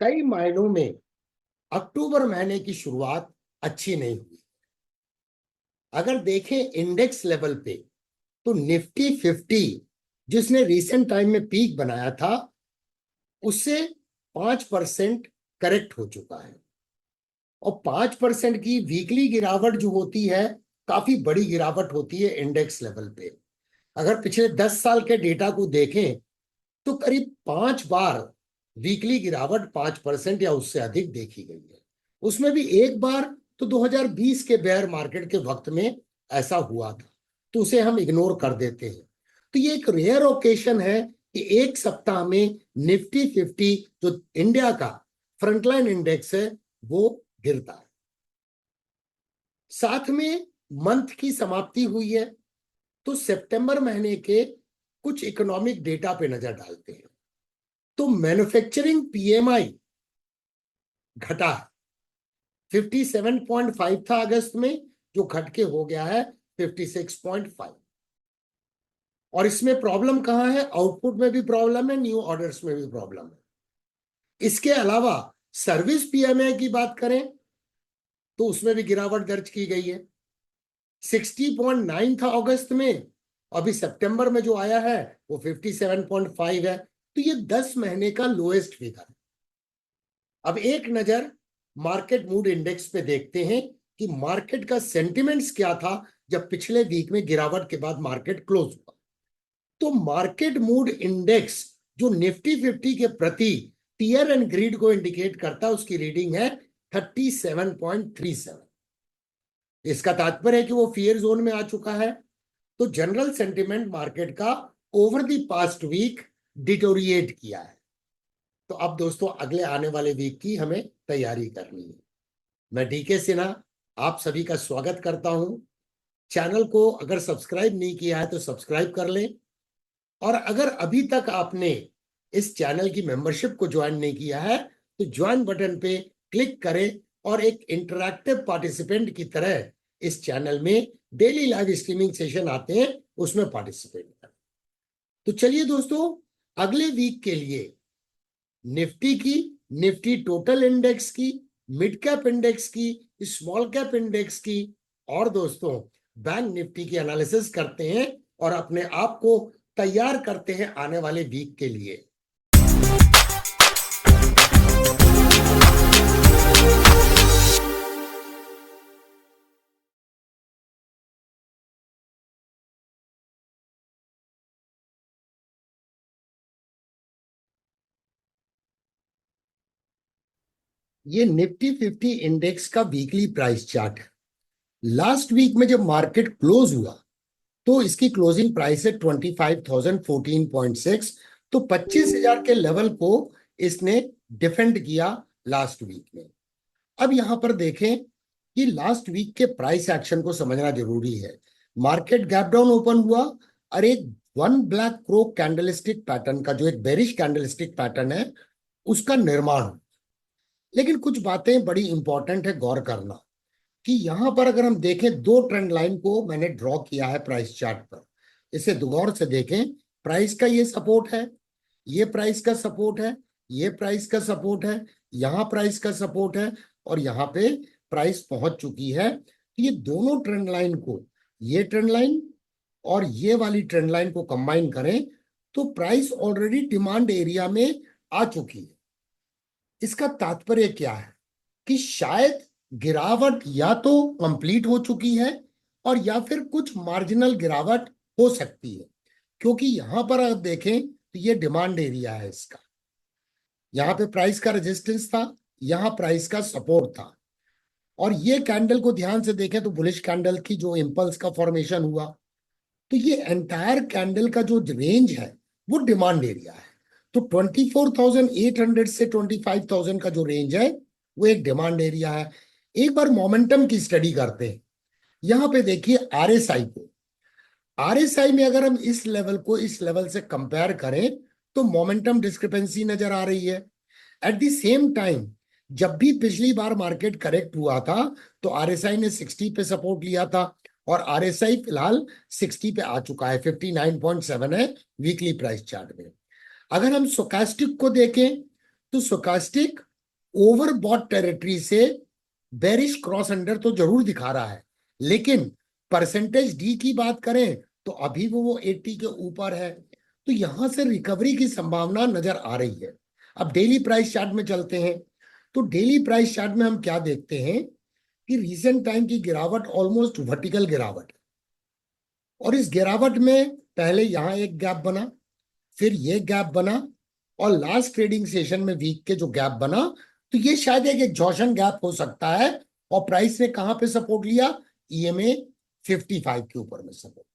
कई मायनों में अक्टूबर महीने की शुरुआत अच्छी नहीं हुई। अगर देखें इंडेक्स लेवल पे तो निफ्टी 50 जिसने रिसेंट टाइम में पीक बनाया था उससे 5% करेक्ट हो चुका है। और 5% की वीकली गिरावट जो होती है काफी बड़ी गिरावट होती है इंडेक्स लेवल पे। अगर पिछले 10 साल के डेटा को देखें तो करीब 5 बार वीकली गिरावट 5% या उससे अधिक देखी गई है। उसमें भी एक बार तो 2020 के बेयर मार्केट के वक्त में ऐसा हुआ था, तो उसे हम इग्नोर कर देते हैं। तो ये एक रेयर ओकेशन है कि एक सप्ताह में निफ्टी 50 जो इंडिया का फ्रंटलाइन इंडेक्स है वो गिरता है। साथ में मंथ की समाप्ति हुई है तो सितंबर महीने के कुछ इकोनॉमिक डेटा पे नजर डालते हैं। तो मैन्युफैक्चरिंग पीएमआई घटा है, 57.5 था अगस्त में, जो घट के हो गया है 56.5। और इसमें प्रॉब्लम कहां है? आउटपुट में भी प्रॉब्लम है, न्यू ऑर्डर्स में भी प्रॉब्लम है। इसके अलावा सर्विस पीएमआई की बात करें तो उसमें भी गिरावट दर्ज की गई है। 60.9 था अगस्त में, अभी सितंबर में जो आया है वो 57.5 है। तो ये 10 महीने का लोएस्ट फिगर है। अब एक नजर मार्केट मूड इंडेक्स पे देखते हैं कि मार्केट का सेंटिमेंट्स क्या था जब पिछले वीक में गिरावट के बाद मार्केट क्लोज हुआ। तो मार्केट मूड इंडेक्स जो निफ्टी 50 के प्रति टियर एंड ग्रीड को इंडिकेट करता है उसकी रीडिंग है 37.37। इसका तात्पर्य है कि वो फियर जोन में आ चुका है। तो जनरल सेंटिमेंट मार्केट का over the past week deteriorate किया है। तो अब दोस्तों अगले आने वाले वीक की हमें तैयारी करनी है। मैं डीके सिन्हा आप सभी का स्वागत करता हूं। चैनल को अगर सब्सक्राइब नहीं किया है तो सब्सक्राइब कर लें, और अगर अभी तक आपने इस चैनल की मेंबरशिप को ज्वाइन नहीं किया है तो ज्वाइन बटन पे क्लिक करें और एक इंटरैक्टिव पार्टिसिपेंट की तरह इस चैनल में डेली लाइव स्ट्रीमिंग सेशन आते हैं उसमें पार्टिसिपेट करें। तो चलिए दोस्तों, अगले वीक के लिए निफ्टी की, निफ्टी टोटल इंडेक्स की, मिड कैप इंडेक्स की, स्मॉल कैप इंडेक्स की और दोस्तों बैंक निफ्टी की एनालिसिस करते हैं और अपने आप को तैयार करते हैं आने वाले वीक के लिए। ये निफ्टी 50 इंडेक्स का वीकली प्राइस चार्ट है। लास्ट वीक में जब मार्केट क्लोज हुआ तो इसकी क्लोजिंग प्राइस है 25,014.6। तो 25,000 के लेवल को इसने डिफेंड किया लास्ट वीक में। अब यहां पर देखें कि लास्ट वीक के प्राइस एक्शन को समझना जरूरी है। मार्केट गैप डाउन ओपन हुआ और एक one black crow candlestick pattern का, जो एक बेरिश कैंडलस्टिक पैटर्न है, उसका निर्माण। लेकिन कुछ बातें बड़ी इंपॉर्टेंट है गौर करना कि यहां पर अगर हम देखें, दो ट्रेंड लाइन को मैंने ड्रॉ किया है प्राइस चार्ट पर। इसे गौर से देखें। प्राइस का ये सपोर्ट है, ये प्राइस का सपोर्ट है, ये प्राइस का सपोर्ट है, यहां प्राइस का सपोर्ट है और यहां पे प्राइस पहुंच चुकी है। ये दोनों ट्रेंड लाइन को, ये ट्रेंड लाइन और ये वाली ट्रेंड लाइन को कंबाइन करें तो प्राइस ऑलरेडी डिमांड एरिया में आ चुकी है। इसका तात्पर्य क्या है कि शायद गिरावट या तो कंप्लीट हो चुकी है और या फिर कुछ मार्जिनल गिरावट हो सकती है, क्योंकि यहां पर आप देखें तो ये डिमांड एरिया है इसका। यहां पे प्राइस का रेजिस्टेंस था, यहां प्राइस का सपोर्ट था। और ये कैंडल को ध्यान से देखें तो बुलिश कैंडल की जो इंपल्स का फॉर्मेशन हुआ, तो ये एंटायर कैंडल का जो रेंज है वो डिमांड एरिया है। तो 24,800 से 25,000 का जो रेंज है वो एक डिमांड एरिया है। एक बार मोमेंटम की स्टडी करते हैं। यहां पे देखिए आरएसआई को, आरएसआई में अगर हम इस लेवल को इस लेवल से कंपेयर करें तो मोमेंटम डिस्क्रिपेंसी नजर आ रही है। एट द सेम टाइम जब भी पिछली बार मार्केट करेक्ट हुआ था तो आरएसआई ने 60 पे सपोर्ट लिया था और आरएसआई फिलहाल 60 पे आ चुका है, 59.7 है वीकली प्राइस चार्ट में। अगर हम स्टोकास्टिक को देखें तो स्टोकास्टिक ओवरबॉट टेरिटरी से बेरिश क्रॉस अंडर तो जरूर दिखा रहा है, लेकिन परसेंटेज डी की बात करें तो अभी वो 80 के ऊपर है। तो यहां से रिकवरी की संभावना नजर आ रही है। अब डेली प्राइस चार्ट में चलते हैं। तो डेली प्राइस चार्ट में हम क्या देखते हैं कि रीसेंट टाइम की गिरावट ऑलमोस्ट वर्टिकल गिरावट है। और इस गिरावट में पहले यहां एक गैप बना, फिर ये गैप बना, और लास्ट ट्रेडिंग सेशन में वीक के जो गैप बना, तो ये शायद एक एग्जॉशन गैप हो सकता है। और प्राइस ने कहां पे सपोर्ट लिया? ईएमए 55 के ऊपर में सपोर्ट।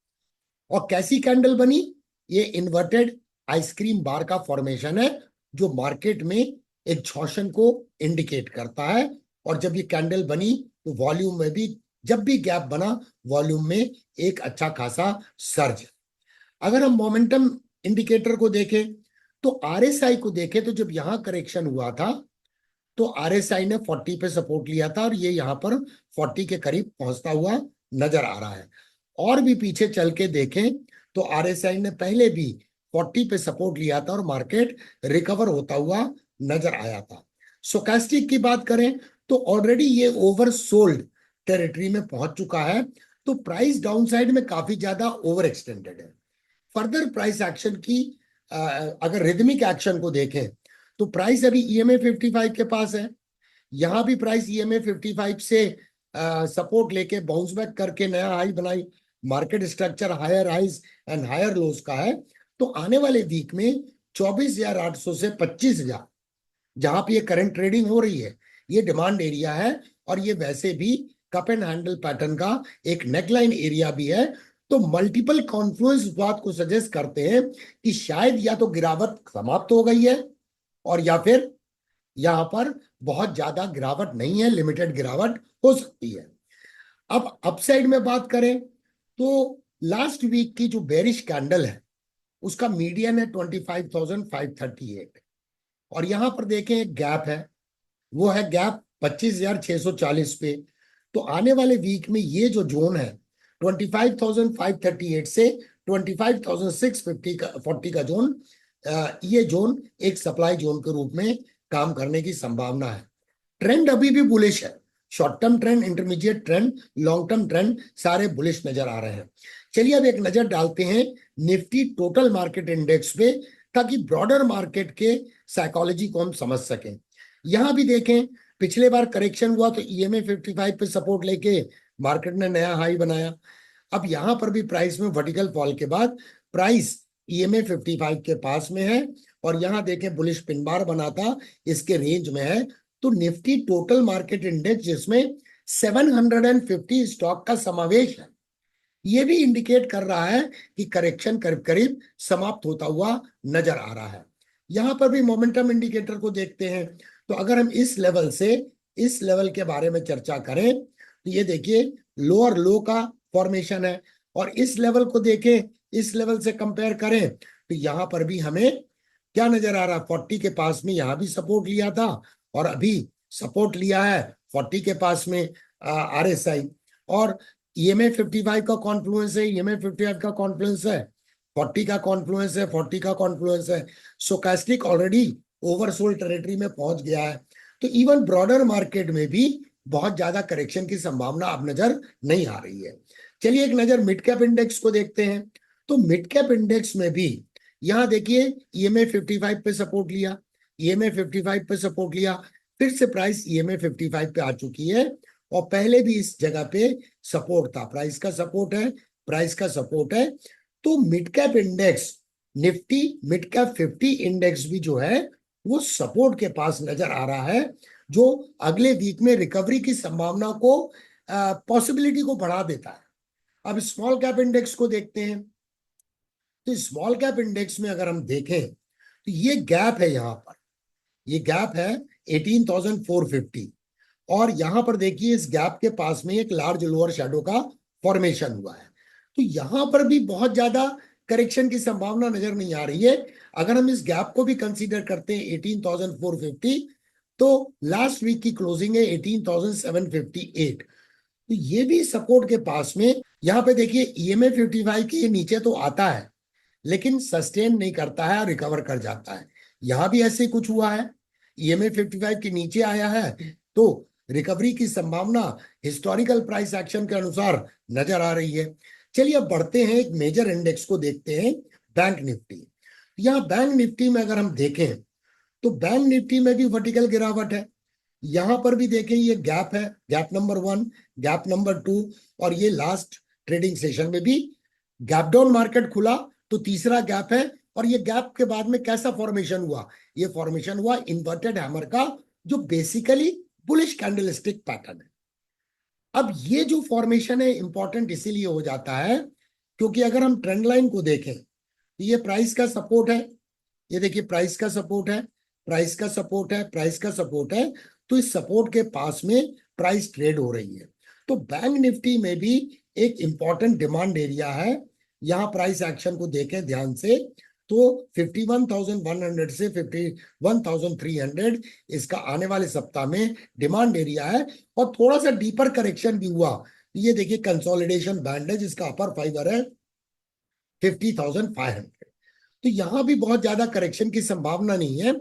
और कैसी कैंडल बनी? ये इन्वर्टेड आइसक्रीम बार का फॉर्मेशन है, जो मार्केट में एग्जॉशन को इंडिकेट करता है। और जब ये कैंडल बनी तो वॉल्यूम में भी, जब भी गैप बना, वॉल्यूम में एक अच्छा खासा सर्ज। अगर हम मोमेंटम इंडिकेटर को देखें तो आरएसआई को देखें, तो जब यहां करेक्शन हुआ था तो आरएसआई ने 40 पे सपोर्ट लिया था, और ये यहां पर 40 के करीब पहुंचता हुआ नजर आ रहा है। और भी पीछे चल के देखें तो आरएसआई ने पहले भी 40 पे सपोर्ट लिया था और मार्केट रिकवर होता हुआ नजर आया था। स्टोचैस्टिक की बात करें तो ऑलरेडी ये ओवरसोल्ड टेरिटरी में पहुंच चुका है। तो प्राइस डाउनसाइड में काफी ज्यादा ओवर एक्सटेंडेड है। फर्दर प्राइस एक्शन की अगर रिदमिक एक्शन को देखें तो प्राइस अभी ईएमए 55 के पास है। यहां भी प्राइस ईएमए 55 से सपोर्ट लेके बाउंस बैक करके नया हाई बनाई। Market structure higher highs and higher lows का है। तो आने वाले वीक में 24,800 से 25,000, जहां पे ये करंट ट्रेडिंग हो रही है, ये डिमांड एरिया है। और ये वैसे भी कप एंड हैंडल पैटर्न का एक नेकलाइन एरिया भी है। तो मल्टीपल कॉन्फ्लुएंस बात को सजेस्ट करते हैं कि शायद या तो गिरावट समाप्त हो गई है, और या फिर यहां पर बहुत ज्यादा गिरावट नहीं है, लिमिटेड गिरावट हो सकती है। अब अपसाइड में बात करें तो लास्ट वीक की जो बेरिश कैंडल है उसका मीडियन है 25,538। और यहां पर देखें एक गैप है, वो है गैप 25,640 पे। तो आने वाले वीक में ये जो जोन है 25,538 से 25,650 का 40 का जोन, ये जोन एक सप्लाई जोन के रूप में काम करने की संभावना है। ट्रेंड अभी भी बुलिश है। Short term trend, intermediate trend, long term trend सारे बुलिश नजर आ रहे हैं। चलिए अब एक नजर डालते हैं निफ्टी टोटल मार्केट इंडेक्स पे, ताकि ब्रॉडर मार्केट के साइकोलॉजी को हम समझ सकें। यहां भी देखें, पिछले बार करेक्शन हुआ तो ईएमए 55 पे सपोर्ट लेके मार्केट ने नया हाई बनाया। अब यहां पर भी प्राइस में वर्टिकल फॉल के बाद प्राइस ईएमए 55 के पास में है, और यहां देखें बुलिश पिन बार बना था, इसके रेंज में है। तो निफ्टी टोटल मार्केट इंडेक्स, जिसमें 750 स्टॉक का समावेश है, ये भी इंडिकेट कर रहा है कि करेक्शन करीब करीब समाप्त होता हुआ नजर आ रहा है। यहां पर भी मोमेंटम इंडिकेटर को देखते हैं। तो अगर हम इस लेवल से इस लेवल के बारे में चर्चा करें तो ये देखिए लोअर लो का फॉर्मेशन है। और इस लेवल को देखें, इस लेवल से कंपेयर करें तो यहां पर भी हमें क्या नजर आ रहा है? 40 के पास में यहां भी सपोर्ट लिया था, और अभी सपोर्ट लिया है 40 के पास में आरएसआई। और ईएमए 55 का कॉन्फ्लुएंस है, ईएमए 55 का कॉन्फ्लुएंस है, 40 का कॉन्फ्लुएंस है, 40 का कॉन्फ्लुएंस है। स्टोचैस्टिक ऑलरेडी ओवरसोल्ड टेरिटरी में पहुंच गया है। तो इवन ब्रॉडर मार्केट में भी बहुत ज्यादा करेक्शन की संभावना अब नजर नहीं आ रही है। चलिए एक नजर मिड कैप इंडेक्स को देखते हैं। तो मिड कैप इंडेक्स में भी यहां देखिए ईएमए 55 पे सपोर्ट लिया, ईएमए 55 पे सपोर्ट लिया, फिर से प्राइस ईएमए 55 पे आ चुकी है। और पहले भी इस जगह पे सपोर्ट था, प्राइस का सपोर्ट है, प्राइस का सपोर्ट है। तो mid cap index, Nifty mid cap 50 index भी जो है वो सपोर्ट के पास नजर आ रहा है, जो अगले वीक में रिकवरी की संभावना को, पॉसिबिलिटी को बढ़ा देता है। अब स्मॉल कैप इंडेक्स को देखते हैं। तो स्मॉल कैप इंडेक्स में अगर हम देखें तो ये गैप है, यहां पर ये गैप है 18,450। और यहां पर देखिए इस गैप के पास में एक लार्ज लोअर शैडो का फॉर्मेशन हुआ है। तो यहां पर भी बहुत ज्यादा करेक्शन की संभावना नजर नहीं आ रही है। अगर हम इस गैप को भी कंसीडर करते हैं 18,450, तो लास्ट वीक की क्लोजिंग है 18,758। तो ये भी सपोर्ट के पास में। यहां पे देखिए ईएमए 55 के नीचे तो आता है, लेकिन सस्टेन नहीं करता है और रिकवर कर जाता है। यहां भी ऐसे कुछ हुआ है। EMA 55 के नीचे आया है तो रिकवरी की संभावना हिस्टोरिकल प्राइस एक्शन के अनुसार नजर आ रही है। चलिए अब बढ़ते हैं, एक मेजर इंडेक्स को देखते हैं, बैंक निफ्टी। यहाँ बैंक निफ्टी में अगर हम देखें तो बैंक निफ्टी में भी वर्टिकल गिरावट है। यहां पर भी देखें ये गैप है, गैप नंबर 1, गैप नंबर 2, और ये लास्ट ट्रेडिंग सेशन में भी गैप डाउन मार्केट खुला तो तीसरा गैप है। और ये गैप के बाद में कैसा फॉर्मेशन हुआ? ये फॉर्मेशन हुआ इन्वर्टेड हैमर का, जो बेसिकली बुलिश कैंडलस्टिक पैटर्न है। अब ये जो फॉर्मेशन है इंपॉर्टेंट इसीलिए हो जाता है क्योंकि अगर हम ट्रेंड लाइन को देखें तो ये प्राइस का सपोर्ट है, ये देखिए प्राइस का सपोर्ट है, प्राइस का सपोर्ट है, प्राइस का सपोर्ट है, तो इस सपोर्ट के पास में प्राइस ट्रेड हो रही है। तो बैंक निफ्टी में भी एक इंपॉर्टेंट डिमांड एरिया है। यहां प्राइस एक्शन को देखें ध्यान से तो 51,100 से 51,300 इसका आने वाले सप्ताह में डिमांड एरिया है। और थोड़ा सा डीपर करेक्शन भी हुआ, ये देखिए कंसोलिडेशन बैंड है जिसका अपर फाइबर है 50,500। तो यहां भी बहुत ज्यादा करेक्शन की संभावना नहीं है।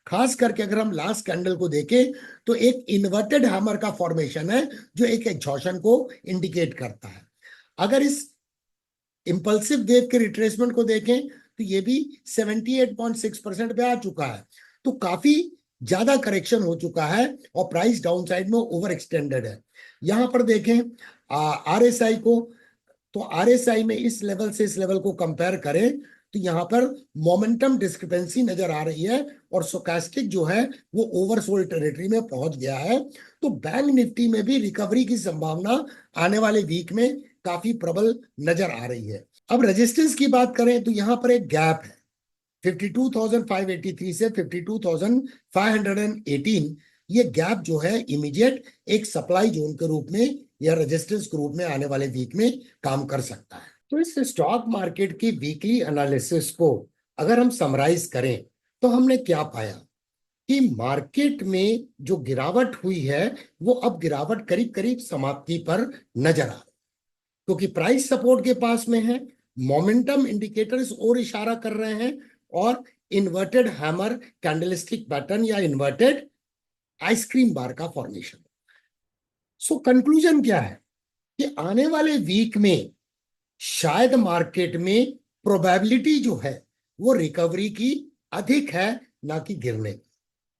खास करके अगर हम लास्ट कैंडल को देखें तो एक इन्वर्टेड हैमर का फॉर्मेशन है जो एक एग्जॉशन को इंडिकेट करता है। अगर इस इंपल्सिव वेव के रिट्रेसमेंट को देखें तो ये भी 78.6% पे आ चुका है। तो काफी ज्यादा करेक्शन हो चुका है और प्राइस डाउन साइड में ओवर एक्सटेंडेड है। यहां पर देखें RSI को, तो RSI में इस लेवल से इस लेवल को कंपेयर करें तो यहां पर मोमेंटम डिस्क्रिपेंसी नजर आ रही है और स्टोचैस्टिक जो है वो ओवरसोल्ड टेरिटरी में पहुंच गया है। तो बैंक निफ्टी में भी रिकवरी की संभावना आने वाले वीक में काफी प्रबल नजर आ रही है। अब रेजिस्टेंस की बात करें तो यहां पर एक गैप है 52,583 से 52,518। ये गैप जो है इमीडिएट एक सप्लाई जोन के रूप में या रेजिस्टेंस के रूप में आने वाले वीक में काम कर सकता है। तो इस स्टॉक मार्केट की वीकली एनालिसिस को अगर हम समराइज करें तो हमने क्या पाया कि मार्केट में जो गिरावट हुई है वो अब गिरावट करीब करीब समाप्ति पर नजर आ रही है क्योंकि प्राइस सपोर्ट के पास में है, मोमेंटम इंडिकेटर्स और इशारा कर रहे हैं और इन्वर्टेड हैमर कैंडलस्टिक पैटर्न या इन्वर्टेड आइसक्रीम बार का फॉर्मेशन। सो कंक्लूजन क्या है कि आने वाले वीक में शायद मार्केट में प्रोबेबिलिटी जो है वो रिकवरी की अधिक है, ना कि गिरने की।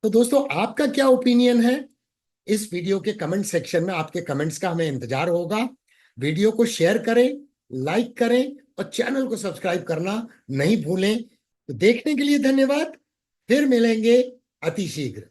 तो दोस्तों आपका क्या ओपिनियन है? इस वीडियो के कमेंट सेक्शन में आपके कमेंट्स का हमें इंतजार होगा। वीडियो को शेयर करें, लाइक करें और चैनल को सब्सक्राइब करना नहीं भूलें। तो देखने के लिए धन्यवाद, फिर मिलेंगे अति शीघ्र।